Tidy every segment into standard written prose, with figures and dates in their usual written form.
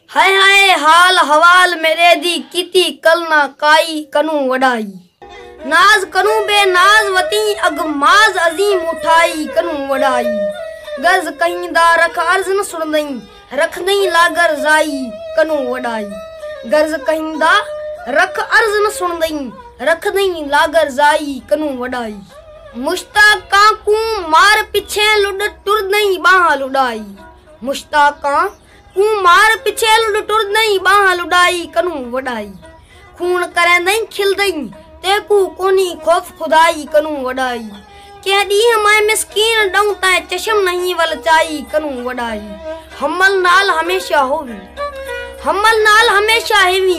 हाय हाय हाल हवाल मेरे दी कीती कल ना काई कनू वडाई नाज कनू बे नाज वती अगमाज अजीम उठाई कनू वडाई गज कहीं दा रख अर्ज न सुन दई रख दई लागर जाई कनू वडाई गर्ज कहीं दा रख अर्ज न सुन दई रख दई लागर जाई कनू वडाई मुश्ताक काकू मार पीछे लुड टुर दई बाह लुडाई मुश्ताक कू मार पीछे लुड टुर दई बाह लुडाई कनू वडाई खून करे दई खिल दई तेकू कोनी खौफ खुदाई कनू वडाई के दी मैं मिस्कीन डंग ता चशम नहीं वल चाई कनू वडाई हमल नाल हमेशा होवी हमल नाल हमेशा हेवी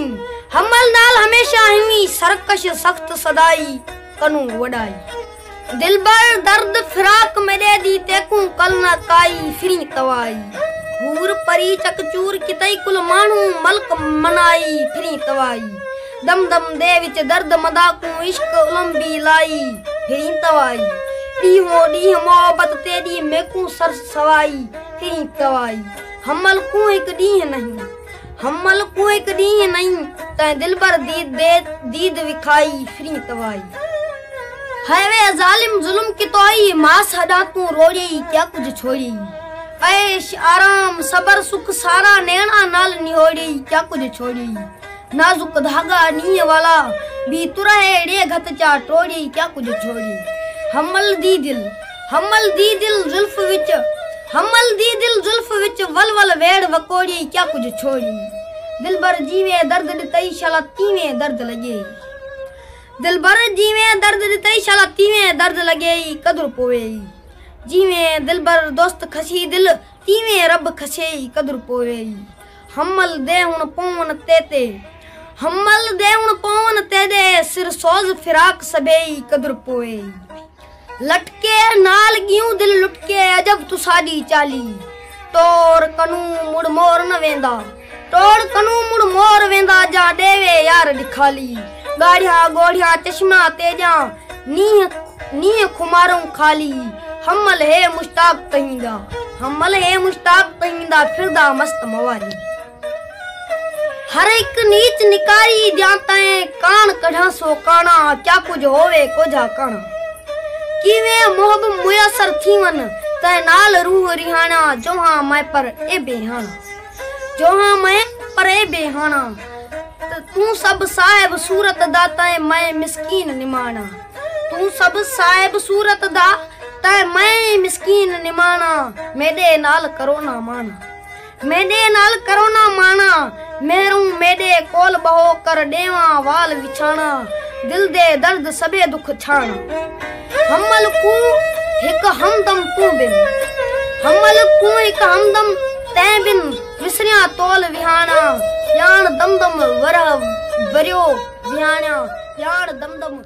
हमल नाल हमेशा हेवी सरकश सख्त सदाई कनू वडाई दिलबर दर्द फिराक मेरे दी तेकू कल ना काई फिरी तवाई हूर परी चकचूर कितई कुल मानू मलक मनाई फिरी तवाई दम दम दे विच दर्द मदाकू इश्क उलंबी लाई फिरी तवाई डी मोहब्बत तेरी मेकू सर सवाई फिरी तवाई हमल को एक दी नहीं हमल को एक दी नहीं ते दिलबर दीद विखाई फिरी तवाई है वे जालिम जुल्म की तोई मास हदा तू रोड़ी क्या कुछ छोड़ी ऐश आराम सबर सुख सारा नैना नाल निहोड़ी क्या कुछ छोड़ी नाजुक धागा नीय वाला भी तुरा है रे घत चा टोड़ी क्या कुछ छोड़ी हमल दी दिल जुल्फ विच हमल दी दिल जुल्फ विच वल वल वेड़ वकोड़ी क्या कुछ छोड़ी दिलबर जीवे दर्द दितई शाला तीवे दर्द लगे दिलबर जीवे दर्द दितई शाला तीवे दर्द लगे कदर पोवे जीवे दिलबर दोस्त खसी दिल तीवे रब खसे कदर पोवे हमल दे हुन पवन तेते हमल दे हुन पवन तेदे सिर सोज फिराक सबे कदर पोवे लटके नाल गियूं दिल लुटके अजब तू साडी चाली तोर कनू मुड़ मोर न वेंदा तोड़ कनू मुड़ मोर वेंदा जा देवे यार दिखाली गाड़िया गोड़िया चश्मा तेजा नी खुमारों खाली हमल है मुश्ताक कहिंदा फिरदा मस्त मवाली हर एक नीच निकारी जाता है कान कढ़ा सो काना क्या कुछ होवे को जा काना किवे मोहब मुयसर थीवन ते नाल रूह रिहाना जोहा मैं पर ए बेहाना जोहा मैं पर ए बेहाना तू सब साहिब सूरत दाता है मैं मिस्कीन निमाना तू सब साहिब सूरत दा ता मैं मिस्कीन निमाना मेरे नाल करोना माना मेरू मेरे कोल बहो कर देवा वाल विछाना दिल दे दर्द सबे दुख छाना हमल कू एक हमदम तू बिन हमल कू एक हमदम तै बिन विसरिया तोल विहाना यान दमदम वरह वरियो विहाना यान दमदम